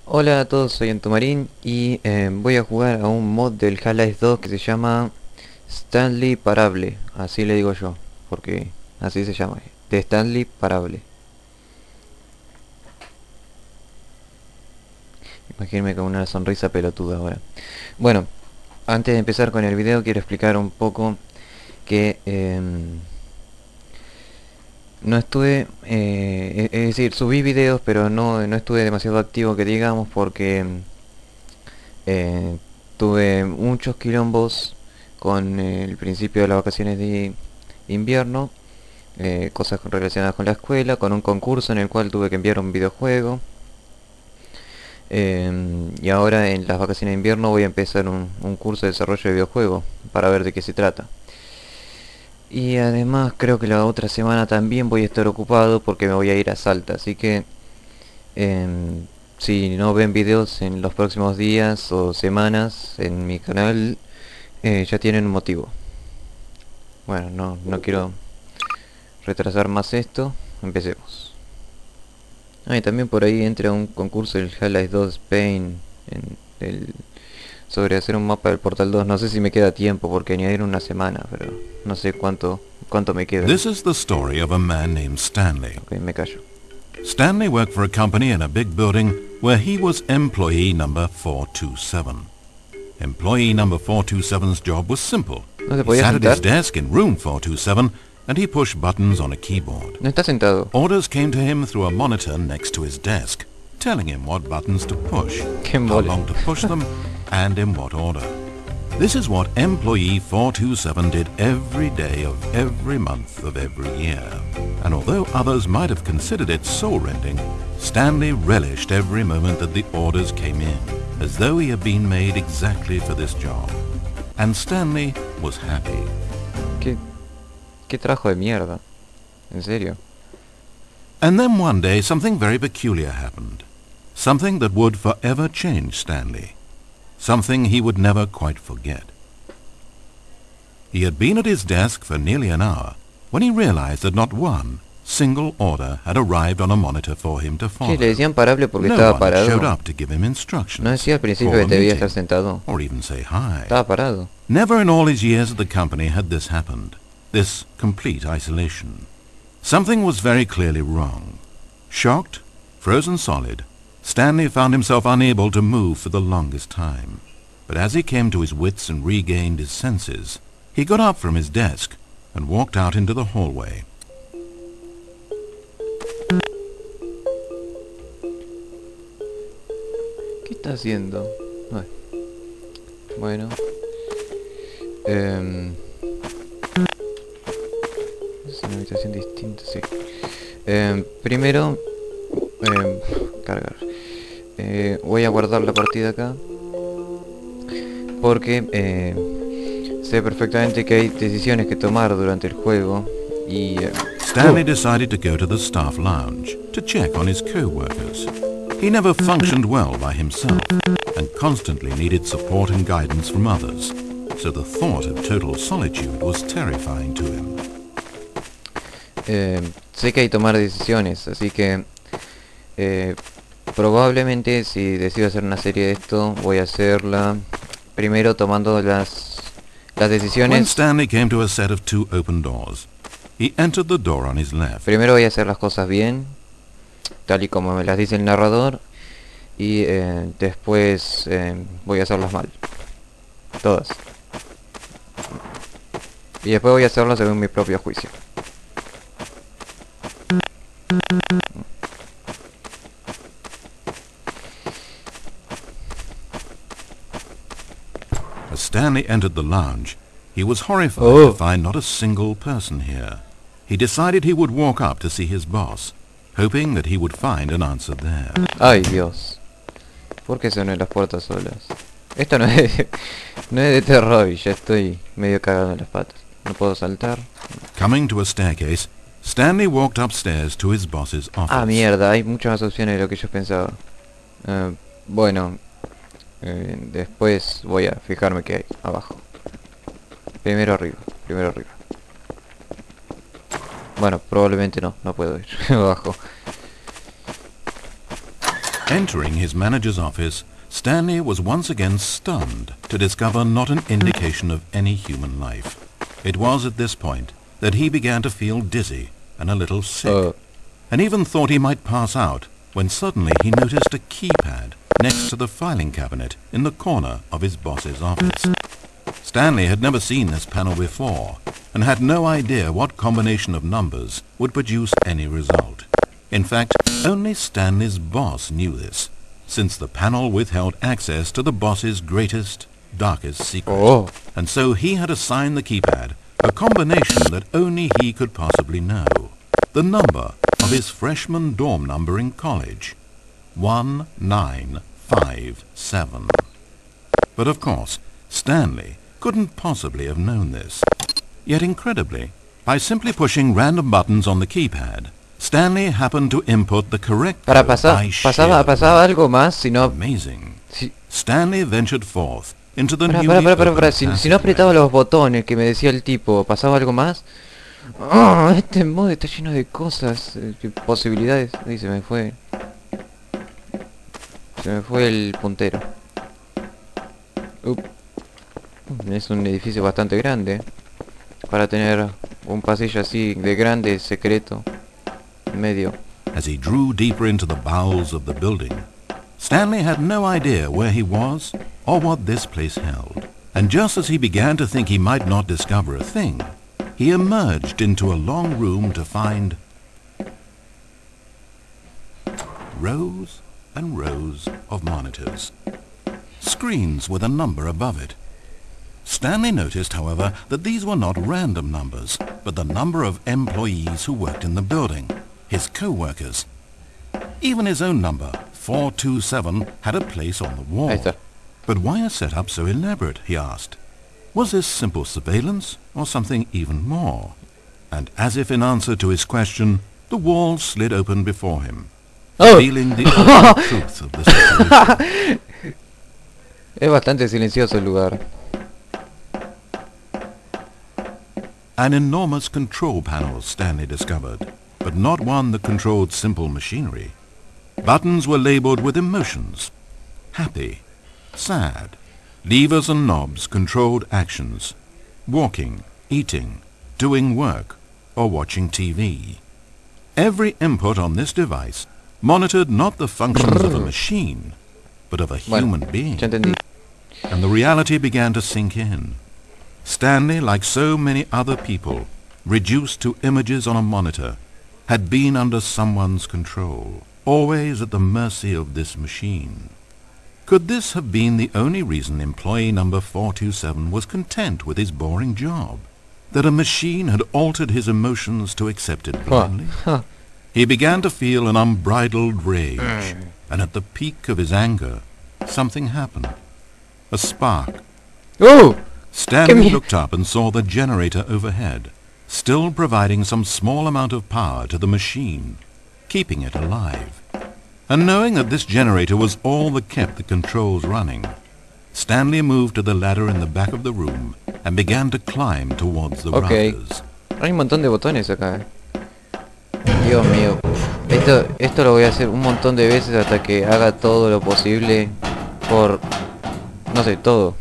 Hola a todos, soy Antumarin y voy a jugar a un mod del Feliz 2 que se llama Stanley Parable, así le digo yo, porque así se llama, de Stanley Parable. Imagínense con una sonrisa pelotuda ahora. Bueno, antes de empezar con el video quiero explicar un poco que no estuve, es decir, subí videos pero no estuve demasiado activo que digamos porque tuve muchos quilombos con el principio de las vacaciones de invierno, cosas relacionadas con la escuela, con un concurso en el cual tuve que enviar un videojuego. Y ahora en las vacaciones de invierno voy a empezar un curso de desarrollo de videojuegos para ver de qué se trata. Y además creo que la otra semana también voy a estar ocupado porque me voy a ir a Salta, así que si no ven videos en los próximos días o semanas en mi canal, ya tienen un motivo. Bueno, no quiero retrasar más esto, empecemos. Ah, y también por ahí entra un concurso del Half-Life 2 Spain sobre hacer un mapa del Portal 2. No sé si me queda tiempo porque añadir una semana, pero no sé cuánto me queda. This is the story of a man named Stanley. Ok, me callo. Stanley worked for a company in a big building where he was employee number 427. Employee number 427's job was simple. ¿No se He podía sat at his sentar? desk in room 427 and he pushed buttons on a keyboard. No está sentado. Orders came to him through a monitor next to his desk, telling him what buttons to push, Qué how embole. long to push them, and in what order. This is what employee 427 did every day of every month of every year. And although others might have considered it soul-rending, Stanley relished every moment that the orders came in, as though he had been made exactly for this job. And Stanley was happy. ¿Qué trabajo de mierda? ¿En serio? And then one day something very peculiar happened. Something that would forever change Stanley. Something he would never quite forget. He had been at his desk for nearly an hour when he realized that not one single order had arrived on a monitor for him to follow. ¿Qué? ¿Le decían parable porque No estaba one had showed parado? up to give him instructions, ¿No decía al principio call que a debía meeting, estar sentado? or even say hi. Estaba parado. Never in all his years at the company had this happened, this complete isolation. Something was very clearly wrong. Shocked, frozen solid, Stanley found himself unable to move for the longest time. But as he came to his wits and regained his senses, he got up from his desk and walked out into the hallway. ¿Qué está haciendo? Ay. Bueno. Es una habitación distinta, sí. Primero, cargar. Voy a guardar la partida acá. Porque sé perfectamente que hay decisiones que tomar durante el juego. Y... Stanley decided to go to the staff lounge to check on his co-workers. He never functioned well by himself and constantly needed support and guidance from others, so the thought of total solitude was terrifying to him. Sé que hay que tomar decisiones, así que probablemente si decido hacer una serie de esto, voy a hacerla primero tomando las When decisiones. Stanley came to a set of two open doors, he entered the door on his left. Primero voy a hacer las cosas bien, tal y como me las dice el narrador, y después voy a hacerlas mal, todas. Y después voy a hacerlas según mi propio juicio. As Stanley entered the lounge, he was horrified Oh. to find not a single person here. He decided he would walk up to see his boss, hoping that he would find an answer there. Ay, Dios. ¿Por qué sonan las puertas solas? Esto no es, no es de terror y ya estoy medio cagado en las patas. No puedo saltar. Coming to a staircase, Stanley walked upstairs to his boss's office. Ah, mierda, hay muchas más opciones de lo que yo pensaba. Bueno, después voy a fijarme qué hay abajo. Primero arriba, primero arriba. Bueno, probablemente no puedo ir abajo. Entering his manager's office, Stanley was once again stunned to discover not an indication of any human life. It was at this point that he began to feel dizzy and a little sick, and even thought he might pass out when suddenly he noticed a keypad next to the filing cabinet in the corner of his boss's office. Stanley had never seen this panel before and had no idea what combination of numbers would produce any result. In fact, only Stanley's boss knew this, since the panel withheld access to the boss's greatest, darkest secret. And so he had assigned the keypad a combination that only he could possibly know. The number of his freshman dorm number in college. 1957. But of course, Stanley couldn't possibly have known this. Yet incredibly, by simply pushing random buttons on the keypad, Stanley happened to input the correct code by pasaba algo más, si no... Amazing. Stanley ventured forth into the Si no apretaba los botones que me decía el tipo, ¿pasaba algo más? Este mod está lleno de cosas, posibilidades. Ahí se me fue el puntero. Es un edificio bastante grande para tener un pasillo así de grande, secreto, en medio. As he drew deeper into the bowels of the building, Stanley had no idea where he was or what this place held. And just as he began to think he might not discover a thing, he emerged into a long room to find rows and rows of monitors, screens with a number above it. Stanley noticed, however, that these were not random numbers, but the number of employees who worked in the building, his co-workers. Even his own number, 427, had a place on the wall. But why a setup so elaborate, he asked. Was this simple surveillance, or something even more? And as if in answer to his question, the wall slid open before him, revealing the ultimate truth of the situation. Es bastante silencioso el lugar. An enormous control panel Stanley discovered, but not one that controlled simple machinery. Buttons were labeled with emotions. Happy, sad. Levers and knobs controlled actions. Walking, eating, doing work, or watching TV. Every input on this device monitored not the functions of a machine, but of a human being. And the reality began to sink in. Stanley, like so many other people, reduced to images on a monitor, had been under someone's control, always at the mercy of this machine. Could this have been the only reason employee number 427 was content with his boring job? That a machine had altered his emotions to accept it blindly? He began to feel an unbridled rage, and at the peak of his anger, something happened. A spark. Stanley looked up and saw the generator overhead, still providing some small amount of power to the machine, keeping it alive. And knowing that this generator was all that kept the controls running, Stanley moved to the ladder in the back of the room and began to climb towards the rafters. Hay un montón de botones acá. Dios mío. Esto lo voy a hacer un montón de veces hasta que haga todo lo posible por... no sé, todo.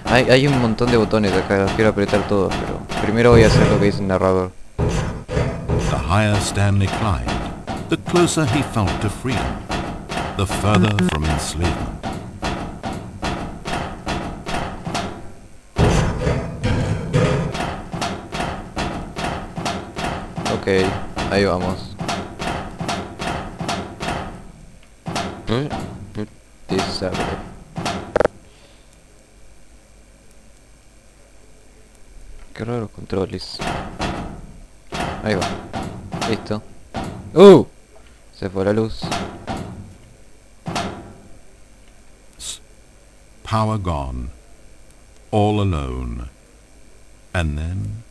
Hay un montón de botones acá, los quiero apretar todos, pero primero voy a hacer lo que dice el narrador. The higher Stanley climbed, the closer he felt to freedom, the further from enslavement. Ok, ahí vamos. Desabre. Qué raros controles. Ahí va. Listo. Se fue la luz. Power gone. All alone. And then...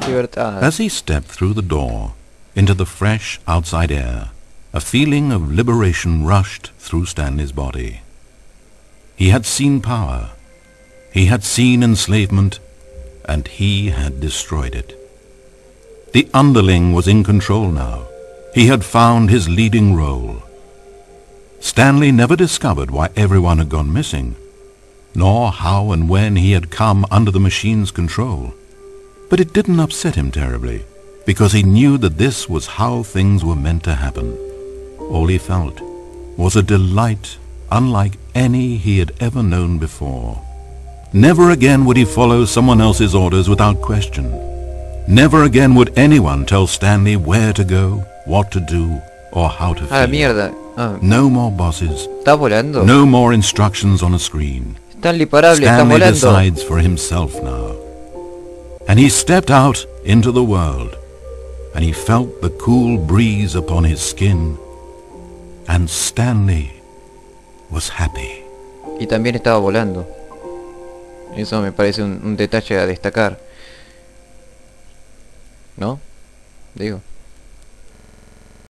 Libertad. As he stepped through the door, into the fresh outside air, a feeling of liberation rushed through Stanley's body. He had seen power, he had seen enslavement, and he had destroyed it. The underling was in control now. He had found his leading role. Stanley never discovered why everyone had gone missing, nor how and when he had come under the machine's control. But it didn't upset him terribly, because he knew that this was how things were meant to happen. All he felt was a delight unlike any he had ever known before. Never again would he follow someone else's orders without question. Never again would anyone tell Stanley where to go, what to do, or how to Ah, feel. mierda. Ah, No more bosses, ¿está volando? no more instructions on a screen. Stanley Parable, está Stanley volando. decides for himself now. And he stepped out into the world, and he felt the cool breeze upon his skin, and Stanley was happy. Y también estaba volando. Eso me parece un detalle a destacar. ¿No? Digo.